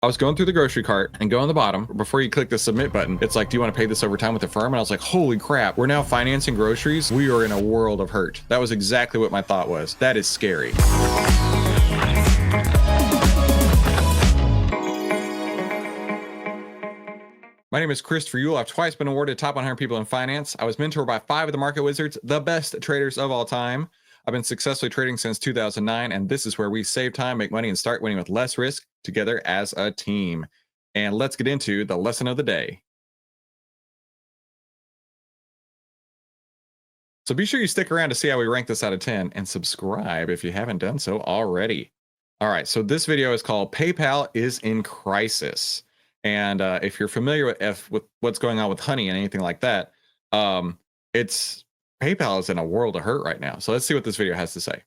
I was going through the grocery cart and go on the bottom before you click the submit button. It's like, do you want to pay this over time with the firm? And I was like, holy crap, we're now financing groceries. We are in a world of hurt. That was exactly what my thought was. That is scary. My name is Christopher Yule. I've twice been awarded top 100 people in finance. I was mentored by 5 of the market wizards, the best traders of all time. I've been successfully trading since 2009, and this is where we save time, make money, and start winning with less risk together as a team. And let's get into the lesson of the day. So be sure you stick around to see how we rank this out of 10, and subscribe if you haven't done so already. All right, so this video is called PayPal is in Crisis. And if you're familiar with what's going on with Honey and anything like that, it's PayPal is in a world of hurt right now. So let's see what this video has to say.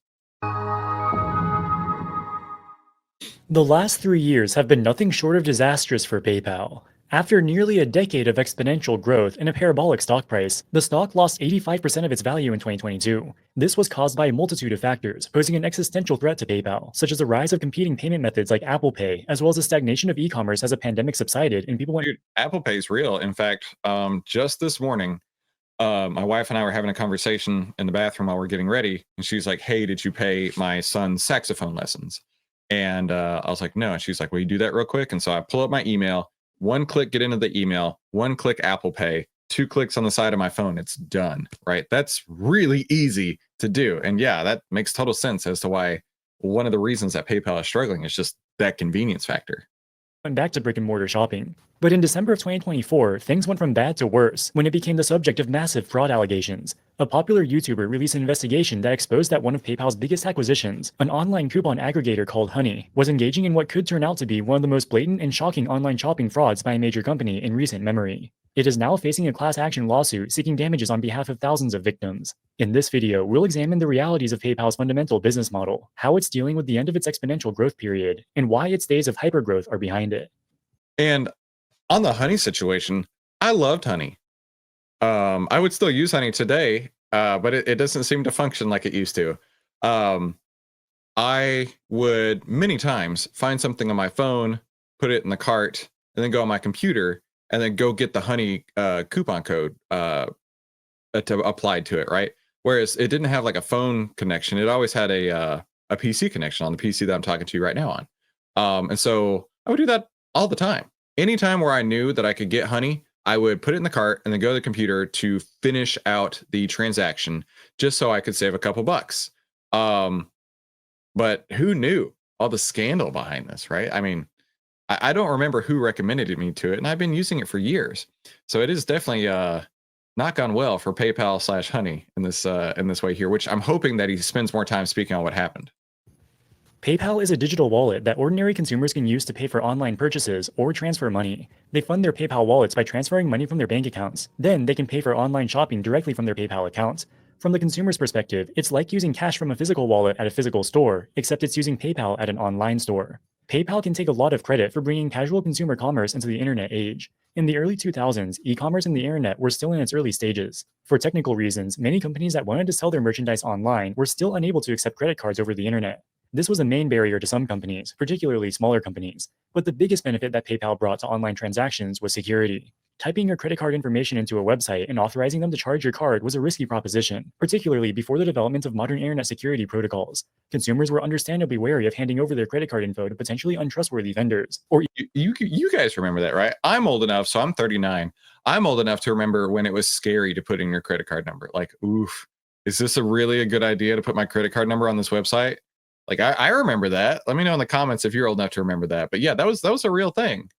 The last 3 years have been nothing short of disastrous for PayPal. After nearly a decade of exponential growth and a parabolic stock price, the stock lost 85% of its value in 2022. This was caused by a multitude of factors, posing an existential threat to PayPal, such as the rise of competing payment methods like Apple Pay, as well as the stagnation of e-commerce as the pandemic subsided and people went— Dude, Apple Pay is real. In fact, just this morning, my wife and I were having a conversation in the bathroom while we're getting ready, and she's like, hey, did you pay my son's saxophone lessons? And I was like, no. And she's like, will you do that real quick? And so I pull up my email, 1 click, get into the email, 1 click Apple Pay, 2 clicks on the side of my phone. It's done, right? That's really easy to do. And yeah, that makes total sense as to why one of the reasons that PayPal is struggling is just that convenience factor. back to brick and mortar shopping. But in December of 2024, things went from bad to worse when it became the subject of massive fraud allegations. A popular YouTuber released an investigation that exposed that one of PayPal's biggest acquisitions, an online coupon aggregator called Honey, was engaging in what could turn out to be one of the most blatant and shocking online shopping frauds by a major company in recent memory. It is now facing a class action lawsuit seeking damages on behalf of thousands of victims. In this video, we'll examine the realities of PayPal's fundamental business model, how it's dealing with the end of its exponential growth period, and why its days of hypergrowth are behind it. And on the Honey situation, I loved Honey. I would still use Honey today, but it doesn't seem to function like it used to. I would many times find something on my phone, put it in the cart, and then go on my computer and then go get the Honey coupon code applied to it, right? Whereas it didn't have like a phone connection. It always had a PC connection on the PC that I'm talking to you right now on. And so I would do that all the time. Anytime where I knew that I could get Honey, I would put it in the cart and then go to the computer to finish out the transaction just so I could save a couple bucks. But who knew all the scandal behind this, right? I mean, I don't remember who recommended me to it, and I've been using it for years. So it is definitely not gone well for PayPal / Honey in this way here, which I'm hoping that he spends more time speaking on what happened. PayPal is a digital wallet that ordinary consumers can use to pay for online purchases or transfer money. They fund their PayPal wallets by transferring money from their bank accounts. Then they can pay for online shopping directly from their PayPal account. From the consumer's perspective, it's like using cash from a physical wallet at a physical store, except it's using PayPal at an online store. PayPal can take a lot of credit for bringing casual consumer commerce into the internet age. In the early 2000s, e-commerce and the internet were still in its early stages. For technical reasons, many companies that wanted to sell their merchandise online were still unable to accept credit cards over the internet. This was a main barrier to some companies, particularly smaller companies. But the biggest benefit that PayPal brought to online transactions was security. Typing your credit card information into a website and authorizing them to charge your card was a risky proposition, particularly before the development of modern internet security protocols. Consumers were understandably wary of handing over their credit card info to potentially untrustworthy vendors. Or you guys remember that, right? I'm old enough, so I'm 39. I'm old enough to remember when it was scary to put in your credit card number. Like, oof, is this really a good idea to put my credit card number on this website? Like, I remember that. Let me know in the comments if you're old enough to remember that. But yeah, that was a real thing.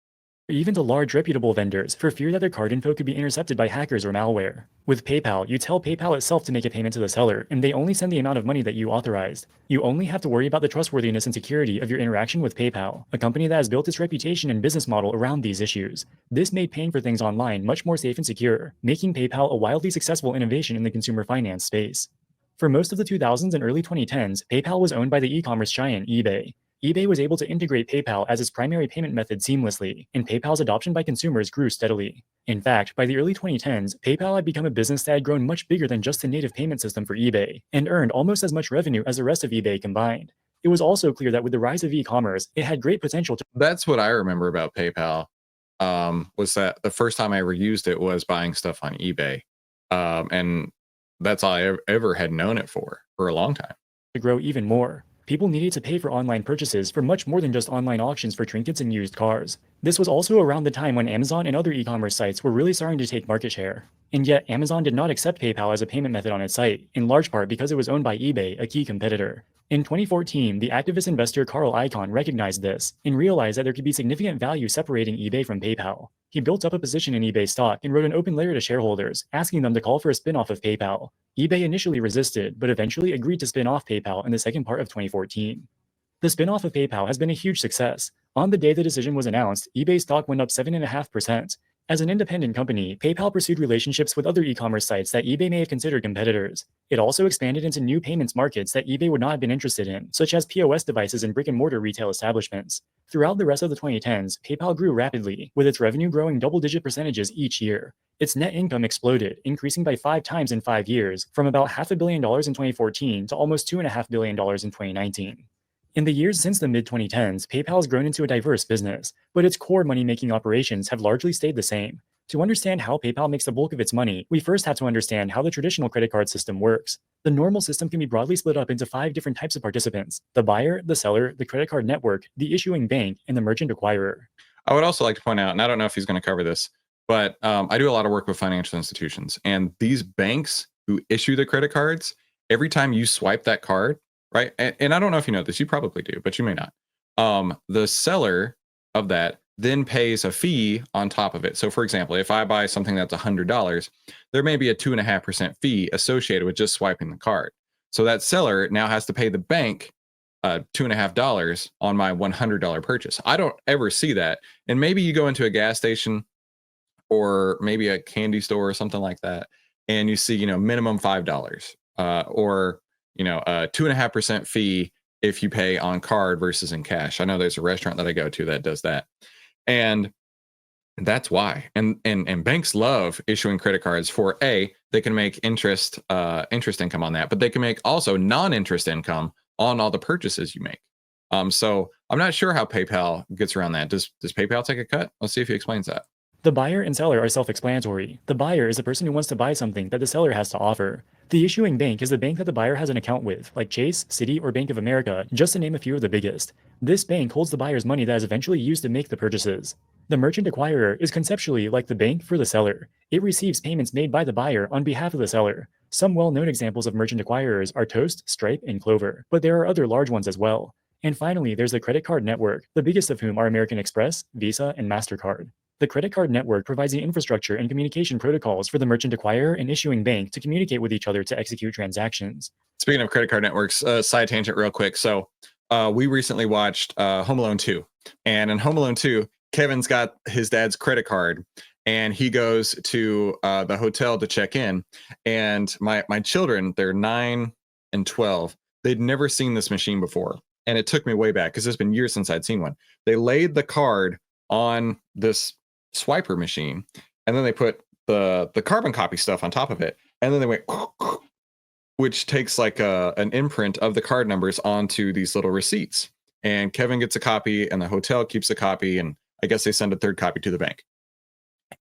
even to large reputable vendors for fear that their card info could be intercepted by hackers or malware. With PayPal, you tell PayPal itself to make a payment to the seller, and they only send the amount of money that you authorized. You only have to worry about the trustworthiness and security of your interaction with PayPal, a company that has built its reputation and business model around these issues. This made paying for things online much more safe and secure, making PayPal a wildly successful innovation in the consumer finance space. For most of the 2000s and early 2010s, PayPal was owned by the e-commerce giant eBay. eBay was able to integrate PayPal as its primary payment method seamlessly, and PayPal's adoption by consumers grew steadily. In fact, by the early 2010s, PayPal had become a business that had grown much bigger than just the native payment system for eBay, and earned almost as much revenue as the rest of eBay combined. It was also clear that with the rise of e-commerce, it had great potential to. That's what I remember about PayPal. Was that the first time I ever used it was buying stuff on eBay, and that's all I ever had known it for a long time. To grow even more. People needed to pay for online purchases for much more than just online auctions for trinkets and used cars. This was also around the time when Amazon and other e-commerce sites were really starting to take market share. And yet, Amazon did not accept PayPal as a payment method on its site, in large part because it was owned by eBay, a key competitor. In 2014, the activist investor Carl Icahn recognized this and realized that there could be significant value separating eBay from PayPal. He built up a position in eBay stock and wrote an open letter to shareholders, asking them to call for a spin-off of PayPal. eBay initially resisted, but eventually agreed to spin off PayPal in the second part of 2014. The spin-off of PayPal has been a huge success. On the day the decision was announced, eBay stock went up 7.5%. As an independent company, PayPal pursued relationships with other e-commerce sites that eBay may have considered competitors. It also expanded into new payments markets that eBay would not have been interested in, such as POS devices and brick-and-mortar retail establishments. Throughout the rest of the 2010s, PayPal grew rapidly, with its revenue growing double-digit percentages each year. Its net income exploded, increasing by 5 times in 5 years, from about $500 million in 2014 to almost $2.5 billion in 2019. In the years since the mid-2010s, PayPal has grown into a diverse business, but its core money-making operations have largely stayed the same. To understand how PayPal makes the bulk of its money, we first have to understand how the traditional credit card system works. The normal system can be broadly split up into 5 different types of participants: the buyer, the seller, the credit card network, the issuing bank, and the merchant acquirer. I would also like to point out, and I don't know if he's going to cover this, but I do a lot of work with financial institutions, and these banks who issue the credit cards, every time you swipe that card, right? And I don't know if you know this, you probably do, but you may not. The seller of that then pays a fee on top of it. So for example, if I buy something that's $100, there may be a 2.5% fee associated with just swiping the card. So that seller now has to pay the bank $2.50 on my $100 purchase. I don't ever see that. And maybe you go into a gas station or maybe a candy store or something like that, and you see, minimum $5, or a 2.5% fee if you pay on card versus in cash. I know there's a restaurant that I go to that does that. And that's why. And banks love issuing credit cards for they can make interest income on that, but they can make also non-interest income on all the purchases you make. So I'm not sure how PayPal gets around that. Does PayPal take a cut? Let's see if he explains that. The buyer and seller are self-explanatory. The buyer is the person who wants to buy something that the seller has to offer. The issuing bank is the bank that the buyer has an account with, like Chase, Citi, or Bank of America, just to name a few of the biggest. This bank holds the buyer's money that is eventually used to make the purchases. The merchant acquirer is conceptually like the bank for the seller. It receives payments made by the buyer on behalf of the seller. Some well-known examples of merchant acquirers are Toast, Stripe, and Clover, but there are other large ones as well. And finally, there's the credit card network, the biggest of whom are American Express, Visa, and MasterCard. The credit card network provides the infrastructure and communication protocols for the merchant acquirer and issuing bank to communicate with each other to execute transactions. Speaking of credit card networks, side tangent real quick. So we recently watched Home Alone 2. And in Home Alone 2, Kevin's got his dad's credit card, and he goes to the hotel to check in. And my children, they're 9 and 12. They'd never seen this machine before. And it took me way back because it's been years since I'd seen one. They laid the card on this swiper machine, and then they put the carbon copy stuff on top of it, and then they went which takes like an imprint of the card numbers onto these little receipts, and Kevin gets a copy and the hotel keeps a copy, and I guess they send a third copy to the bank.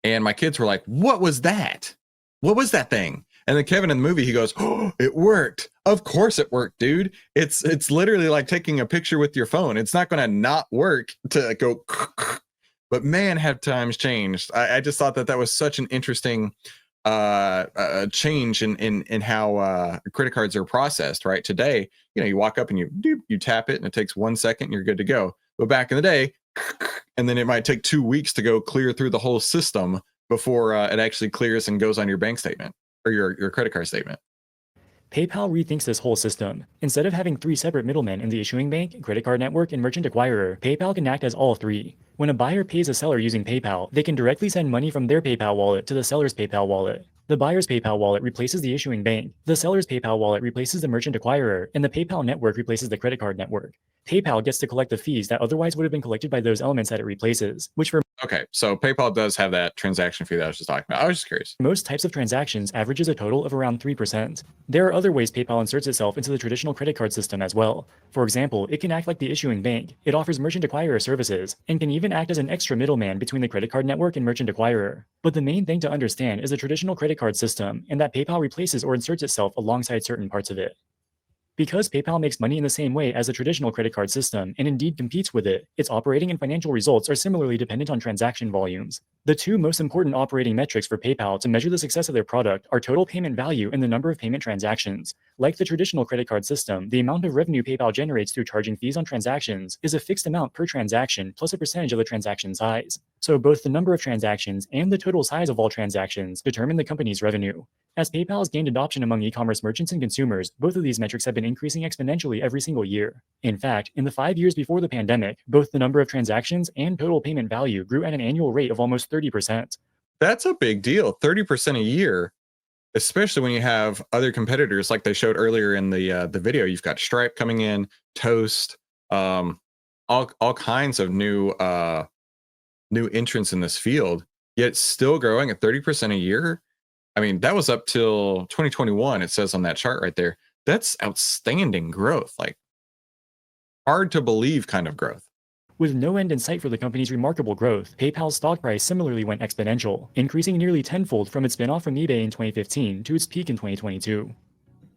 And my kids were like, what was that thing? And then Kevin in the movie, he goes, oh, it worked. Of course it worked, dude. It's literally like taking a picture with your phone. It's not going to not work to go. But man, have times changed. I just thought that was such an interesting change in how credit cards are processed. Right today, you walk up and you tap it, and it takes 1 second, and you're good to go. But back in the day, and then it might take 2 weeks to go clear through the whole system before it actually clears and goes on your bank statement or your credit card statement. PayPal rethinks this whole system. Instead of having 3 separate middlemen in the issuing bank, credit card network, and merchant acquirer, PayPal can act as all 3. When a buyer pays a seller using PayPal, they can directly send money from their PayPal wallet to the seller's PayPal wallet. The buyer's PayPal wallet replaces the issuing bank, the seller's PayPal wallet replaces the merchant acquirer, and the PayPal network replaces the credit card network. PayPal gets to collect the fees that otherwise would have been collected by those elements that it replaces, which for Okay, so PayPal does have that transaction fee that I was just talking about. I was just curious. Most types of transactions averages a total of around 3%. There are other ways PayPal inserts itself into the traditional credit card system as well. For example, it can act like the issuing bank, it offers merchant acquirer services, and can even act as an extra middleman between the credit card network and merchant acquirer. But the main thing to understand is the traditional credit card system, and that PayPal replaces or inserts itself alongside certain parts of it. Because PayPal makes money in the same way as the traditional credit card system and indeed competes with it, its operating and financial results are similarly dependent on transaction volumes. The two most important operating metrics for PayPal to measure the success of their product are total payment value and the number of payment transactions. Like the traditional credit card system, the amount of revenue PayPal generates through charging fees on transactions is a fixed amount per transaction plus a percentage of the transaction size. So both the number of transactions and the total size of all transactions determine the company's revenue. As PayPal has gained adoption among e-commerce merchants and consumers, both of these metrics have been increasing exponentially every single year. In fact, in the 5 years before the pandemic, both the number of transactions and total payment value grew at an annual rate of almost 30%. That's a big deal. 30% a year, especially when you have other competitors like they showed earlier in the video. You've got Stripe coming in, Toast, all kinds of new entrants in this field, yet still growing at 30% a year. I mean, that was up till 2021, it says on that chart right there. That's outstanding growth, like hard to believe kind of growth. With no end in sight for the company's remarkable growth, PayPal's stock price similarly went exponential, increasing nearly tenfold from its spinoff from eBay in 2015 to its peak in 2022.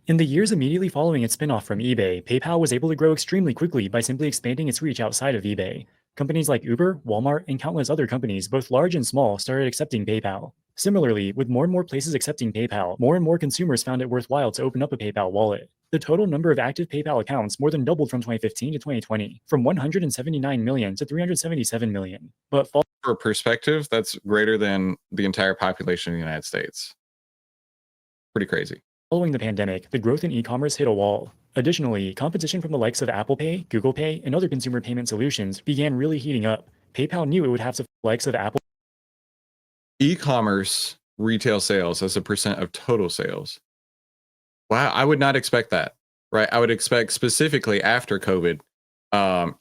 In the years immediately following its spinoff from eBay, PayPal was able to grow extremely quickly by simply expanding its reach outside of eBay. Companies like Uber, Walmart, and countless other companies, both large and small, started accepting PayPal. Similarly, with more and more places accepting PayPal, more and more consumers found it worthwhile to open up a PayPal wallet. The total number of active PayPal accounts more than doubled from 2015 to 2020, from 179 million to 377 million. But for perspective, that's greater than the entire population of the United States. Pretty crazy. Following the pandemic, the growth in e-commerce hit a wall. Additionally, competition from the likes of Apple Pay, Google Pay, and other consumer payment solutions began really heating up. PayPal knew it would have to the likes of Apple. E-commerce retail sales as a percent of total sales. Wow, I would not expect that, right? I would expect specifically after COVID,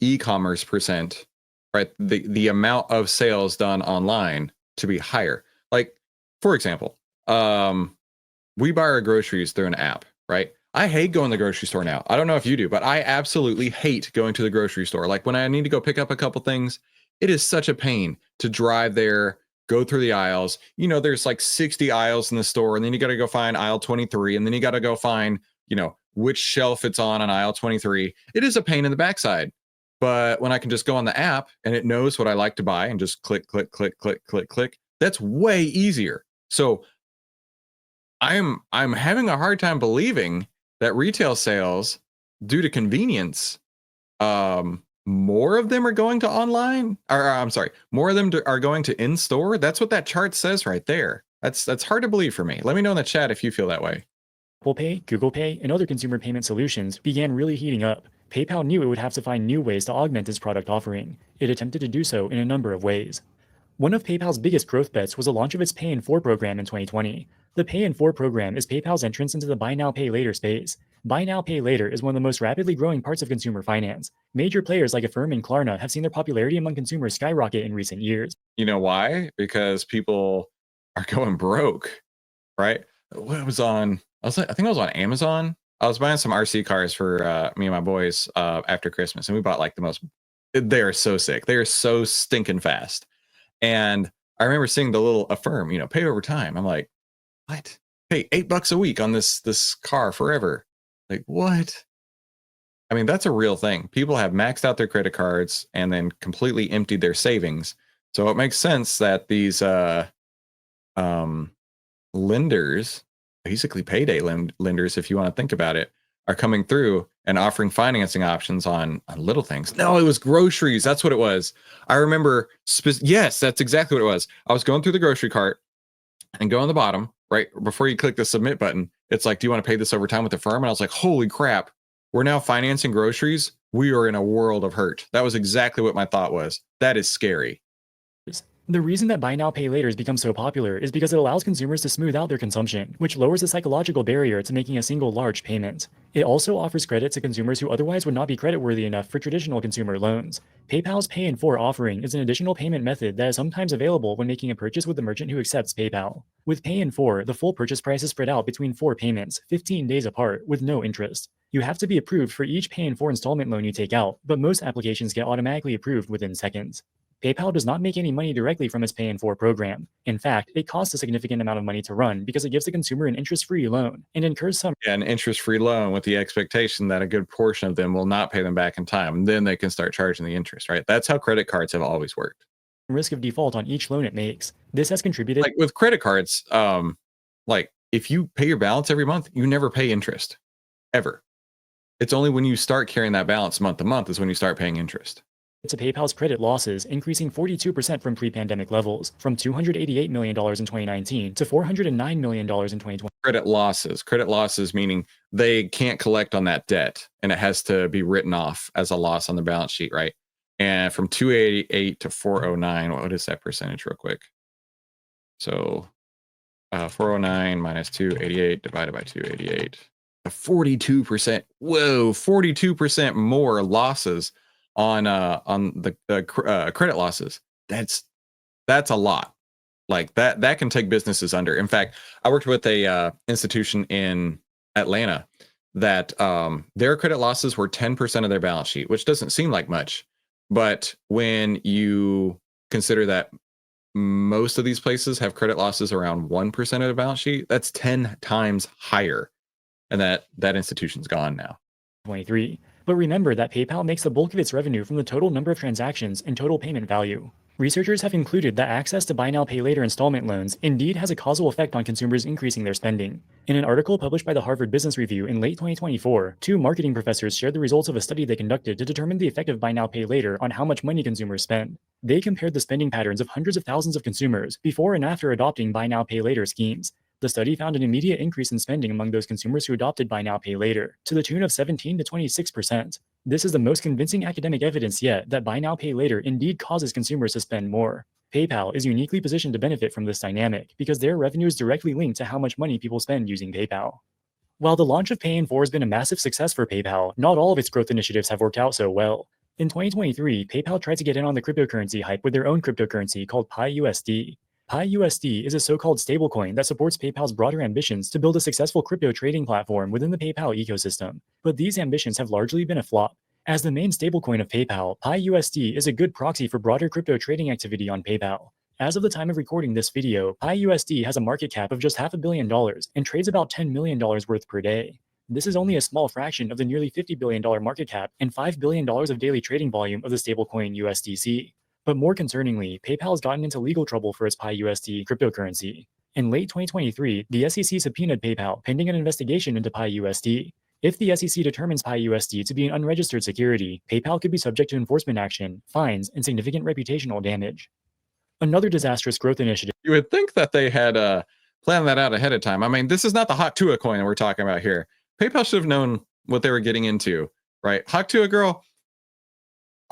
e-commerce percent, right? The amount of sales done online to be higher. Like, for example, we buy our groceries through an app, right? I hate going to the grocery store now. I don't know if you do, but I absolutely hate going to the grocery store. Like when I need to go pick up a couple things, it is such a pain to drive there, go through the aisles. You know, there's like 60 aisles in the store, and then you got to go find aisle 23, and then you got to go find, you know, which shelf it's on aisle 23. It is a pain in the backside. But when I can just go on the app and it knows what I like to buy and just click, click, click, click, click, click, that's way easier. So I'm having a hard time believing that retail sales, due to convenience, more of them are going to online, or I'm sorry, more of them are going to in-store. That's what that chart says right there. That's hard to believe for me. Let me know in the chat if you feel that way. Apple Pay, Google Pay, and other consumer payment solutions began really heating up. PayPal knew it would have to find new ways to augment its product offering. It attempted to do so in a number of ways. One of PayPal's biggest growth bets was the launch of its Pay in 4 program in 2020. The Pay in 4 program is PayPal's entrance into the Buy Now Pay Later space. Buy Now Pay Later is one of the most rapidly growing parts of consumer finance. Major players like Affirm and Klarna have seen their popularity among consumers skyrocket in recent years. You know why? Because people are going broke, right? What was on? I think I was on Amazon. I was buying some RC cars for me and my boys after Christmas, and we bought like the most. They are so sick. They are so stinking fast. And I remember seeing the little Affirm, you know, pay over time. I'm like, what? Pay $8 a week on this car forever. Like, what? I mean, that's a real thing. People have maxed out their credit cards and then completely emptied their savings. So it makes sense that these lenders, basically payday lenders, if you want to think about it, are coming through and offering financing options on little things. No, it was groceries. That's what it was. I remember. Yes, that's exactly what it was. I was going through the grocery cart and go on the bottom, right before you click the submit button. It's like, do you want to pay this over time with Affirm? And I was like, holy crap, we're now financing groceries. We are in a world of hurt. That was exactly what my thought was. That is scary. The reason that buy now pay later has become so popular is because it allows consumers to smooth out their consumption, which lowers the psychological barrier to making a single large payment. It also offers credit to consumers who otherwise would not be creditworthy enough for traditional consumer loans. PayPal's Pay in 4 offering is an additional payment method that is sometimes available when making a purchase with the merchant who accepts PayPal. With Pay in 4, the full purchase price is spread out between 4 payments, 15 days apart, with no interest. You have to be approved for each Pay in 4 installment loan you take out, but most applications get automatically approved within seconds. PayPal does not make any money directly from its Pay in 4 program. In fact, it costs a significant amount of money to run because it gives the consumer an interest-free loan and incurs some An interest-free loan with the expectation that a good portion of them will not pay them back in time. And then they can start charging the interest, right? That's how credit cards have always worked. risk of default on each loan it makes. This has contributed Like with credit cards, like if you pay your balance every month, you never pay interest ever. It's only when you start carrying that balance month to month is when you start paying interest. to PayPal's credit losses, increasing 42% from pre-pandemic levels, from $288 million in 2019 to $409 million in 2020. Credit losses meaning they can't collect on that debt and it has to be written off as a loss on the balance sheet, right? And from 288 to 409, what is that percentage real quick? So 409 minus 288 divided by 288, 42%. Whoa, 42% more losses on the credit losses. That's a lot. Like that can take businesses under. In fact, I worked with a institution in Atlanta that their credit losses were 10% of their balance sheet, which doesn't seem like much, but when you consider that most of these places have credit losses around 1% of the balance sheet, that's 10 times higher, and that institution's gone now. 2023. But remember that PayPal makes the bulk of its revenue from the total number of transactions and total payment value. Researchers have concluded that access to buy now pay later installment loans indeed has a causal effect on consumers increasing their spending. In an article published by the Harvard Business Review in late 2024, 2 marketing professors shared the results of a study they conducted to determine the effect of buy now pay later on how much money consumers spend. They compared the spending patterns of hundreds of thousands of consumers before and after adopting buy now pay later schemes. The study found an immediate increase in spending among those consumers who adopted buy now pay later, to the tune of 17 to 26%. This is the most convincing academic evidence yet that buy now pay later indeed causes consumers to spend more. PayPal is uniquely positioned to benefit from this dynamic because their revenue is directly linked to how much money people spend using PayPal. While the launch of Pay in 4 has been a massive success for PayPal, not all of its growth initiatives have worked out so well. In 2023, PayPal tried to get in on the cryptocurrency hype with their own cryptocurrency called PiUSD. PiUSD is a so-called stablecoin that supports PayPal's broader ambitions to build a successful crypto trading platform within the PayPal ecosystem, but these ambitions have largely been a flop. As the main stablecoin of PayPal, PiUSD is a good proxy for broader crypto trading activity on PayPal. As of the time of recording this video, PiUSD has a market cap of just $500 million and trades about $10 million worth per day. This is only a small fraction of the nearly $50 billion market cap and $5 billion of daily trading volume of the stablecoin USDC. But more concerningly, PayPal has gotten into legal trouble for its PiUSD cryptocurrency. In late 2023, the SEC subpoenaed PayPal pending an investigation into PiUSD. If the SEC determines PiUSD to be an unregistered security, PayPal could be subject to enforcement action, fines, and significant reputational damage. Another disastrous growth initiative. You would think that they had planned that out ahead of time. I mean, this is not the Hot Tua coin that we're talking about here. PayPal should have known what they were getting into, right? Hot Tua girl,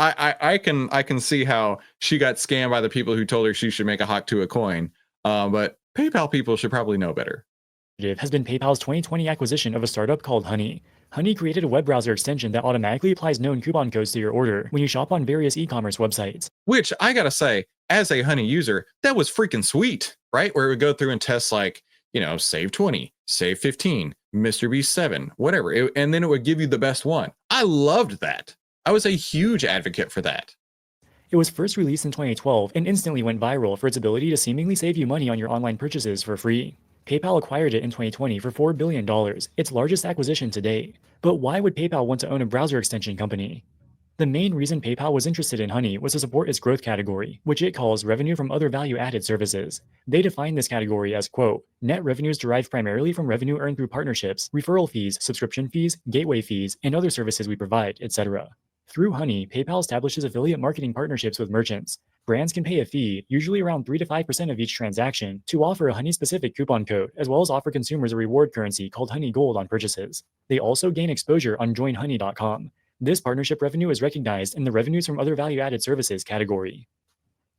I can see how she got scammed by the people who told her she should make a Hot Tua coin, but PayPal people should probably know better. Has been PayPal's 2020 acquisition of a startup called Honey. Honey created a web browser extension that automatically applies known coupon codes to your order when you shop on various e-commerce websites. Which I gotta say, as a Honey user, that was freaking sweet, right? Where it would go through and test like, save 20, save 15, Mr. Beast 7, whatever. And then it would give you the best one. I loved that. I was a huge advocate for that. It was first released in 2012 and instantly went viral for its ability to seemingly save you money on your online purchases for free. PayPal acquired it in 2020 for $4 billion, its largest acquisition to date. But why would PayPal want to own a browser extension company? The main reason PayPal was interested in Honey was to support its growth category, which it calls revenue from other value-added services. They define this category as, quote, net revenues derived primarily from revenue earned through partnerships, referral fees, subscription fees, gateway fees, and other services we provide, etc. Through Honey, PayPal establishes affiliate marketing partnerships with merchants. Brands can pay a fee, usually around 3 to 5% of each transaction, to offer a Honey-specific coupon code, as well as offer consumers a reward currency called Honey Gold on purchases. They also gain exposure on joinhoney.com. This partnership revenue is recognized in the revenues from other value-added services category.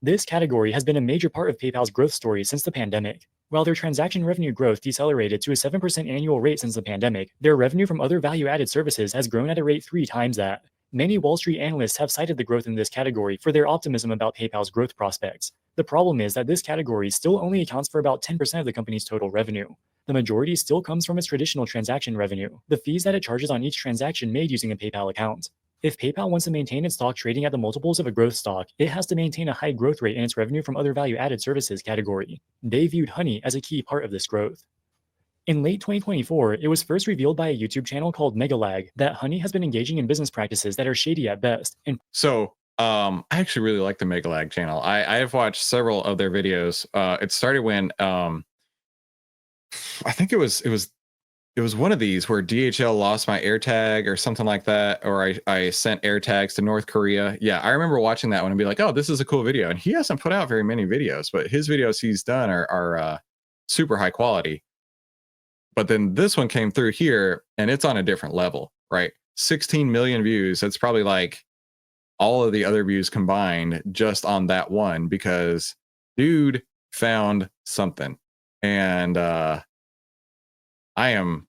This category has been a major part of PayPal's growth story since the pandemic. While their transaction revenue growth decelerated to a 7% annual rate since the pandemic, their revenue from other value-added services has grown at a rate 3 times that. Many Wall Street analysts have cited the growth in this category for their optimism about PayPal's growth prospects. The problem is that this category still only accounts for about 10% of the company's total revenue. The majority still comes from its traditional transaction revenue, the fees that it charges on each transaction made using a PayPal account. If PayPal wants to maintain its stock trading at the multiples of a growth stock, it has to maintain a high growth rate in its revenue from other value-added services category. They viewed Honey as a key part of this growth. In late 2024, it was first revealed by a YouTube channel called Megalag that Honey has been engaging in business practices that are shady at best. So I actually really like the Megalag channel. I have watched several of their videos. It started when I think it was one of these where DHL lost my AirTag or something like that, or I sent AirTags to North Korea. Yeah, I remember watching that one and be like, oh, this is a cool video. And he hasn't put out very many videos, but his videos he's done are super high quality. But then this one came through here and it's on a different level, right? 16 million views. That's probably like all of the other views combined just on that one, because dude found something. And I am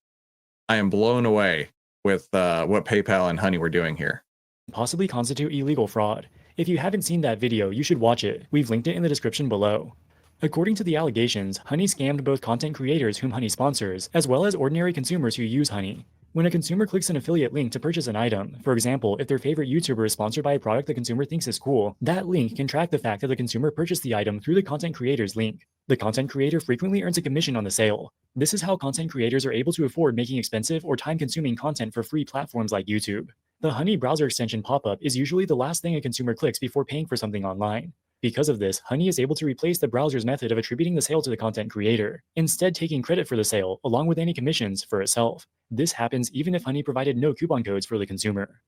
blown away with what PayPal and Honey were doing here. Possibly constitute illegal fraud. If you haven't seen that video, you should watch it. We've linked it in the description below. According to the allegations, Honey scammed both content creators whom Honey sponsors, as well as ordinary consumers who use Honey. When a consumer clicks an affiliate link to purchase an item, for example, if their favorite YouTuber is sponsored by a product the consumer thinks is cool, that link can track the fact that the consumer purchased the item through the content creator's link. The content creator frequently earns a commission on the sale. This is how content creators are able to afford making expensive or time-consuming content for free platforms like YouTube. The Honey browser extension pop-up is usually the last thing a consumer clicks before paying for something online. Because of this, Honey is able to replace the browser's method of attributing the sale to the content creator, instead taking credit for the sale, along with any commissions, for itself. This happens even if Honey provided no coupon codes for the consumer.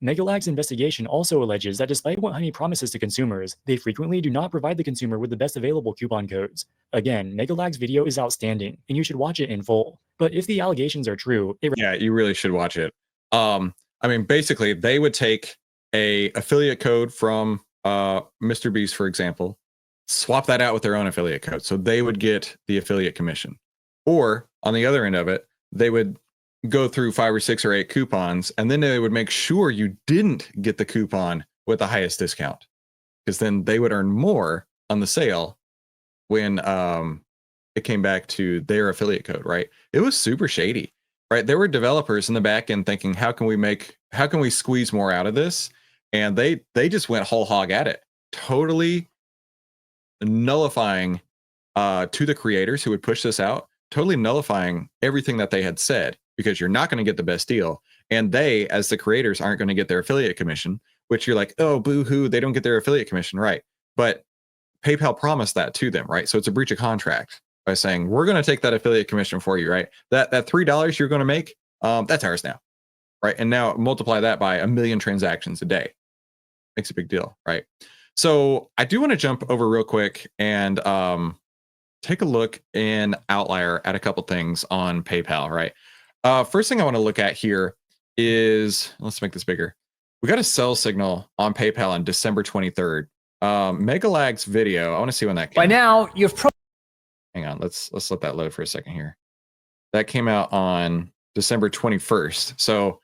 Megalag's investigation also alleges that despite what Honey promises to consumers, they frequently do not provide the consumer with the best available coupon codes. Again, Megalag's video is outstanding, and you should watch it in full. But if the allegations are true, yeah, you really should watch it. I mean, basically, they would take a affiliate code from Mr. Beast, for example, swap that out with their own affiliate code, so they would get the affiliate commission. Or on the other end of it, they would go through 5 or 6 or 8 coupons, and then they would make sure you didn't get the coupon with the highest discount, because then they would earn more on the sale when it came back to their affiliate code, right? It was super shady, right? There were developers in the back end thinking, how can we squeeze more out of this? And they just went whole hog at it, totally nullifying to the creators who would push this out, totally nullifying everything that they had said, because you're not going to get the best deal. And they, as the creators, aren't going to get their affiliate commission, which you're like, oh, boo-hoo, they don't get their affiliate commission, right? But PayPal promised that to them, right? So it's a breach of contract by saying, we're going to take that affiliate commission for you, right? That $3 you're going to make, that's ours now, right? And now multiply that by 1 million transactions a day. Makes a big deal, right? So I do want to jump over real quick and take a look in OVTLYR at a couple things on PayPal, right? First thing I want to look at here is, let's make this bigger. We got a sell signal on PayPal on December 23rd. Megalag's video, I want to see when that came by now you've hang on, let's let that load for a second here. That came out on December 21st. So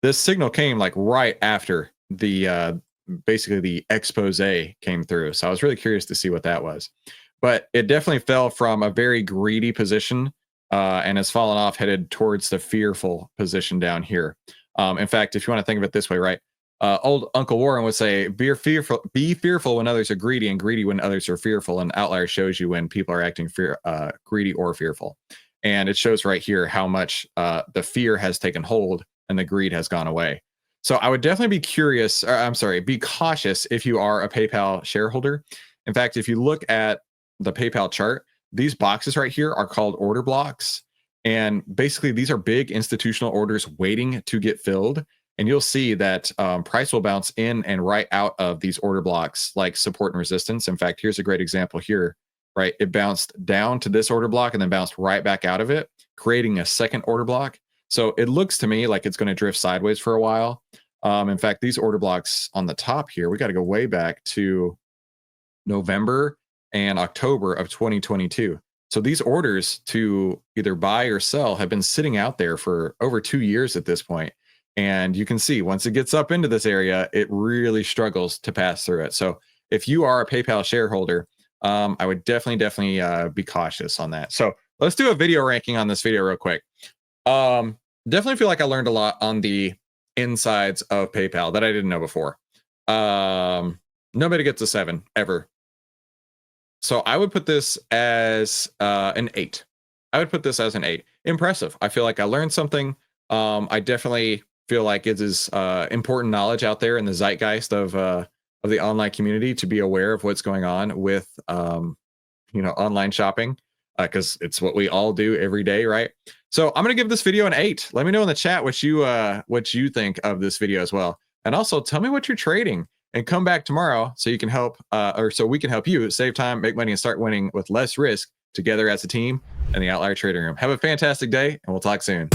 this signal came like right after the basically the expose came through. So I was really curious to see what that was. But it definitely fell from a very greedy position and has fallen off, headed towards the fearful position down here. In fact, if you want to think of it this way, right? Old Uncle Warren would say, be fearful when others are greedy, and greedy when others are fearful. And OVTLYR shows you when people are acting greedy or fearful. And it shows right here how much the fear has taken hold and the greed has gone away. So I would definitely be cautious if you are a PayPal shareholder. In fact, if you look at the PayPal chart, these boxes right here are called order blocks. And basically, these are big institutional orders waiting to get filled. And you'll see that price will bounce in and right out of these order blocks like support and resistance. In fact, here's a great example here, right? It bounced down to this order block and then bounced right back out of it, creating a second order block. So it looks to me like it's going to drift sideways for a while. In fact, these order blocks on the top here, we got to go way back to November and October of 2022. So these orders to either buy or sell have been sitting out there for over 2 years at this point. And you can see once it gets up into this area, it really struggles to pass through it. So if you are a PayPal shareholder, I would definitely be cautious on that. So let's do a video ranking on this video real quick. Definitely feel like I learned a lot on the insides of PayPal that I didn't know before. Nobody gets a 7 ever. So I would put this as an 8. I would put this as an 8. Impressive. I feel like I learned something. I definitely feel like it is important knowledge out there in the zeitgeist of the online community to be aware of what's going on with online shopping, because it's what we all do every day, right? So I'm gonna give this video an 8. Let me know in the chat what you think of this video as well, and also tell me what you're trading. And come back tomorrow so you can help, or so we can help you save time, make money, and start winning with less risk together as a team in the OVTLYR trading room. Have a fantastic day, and we'll talk soon.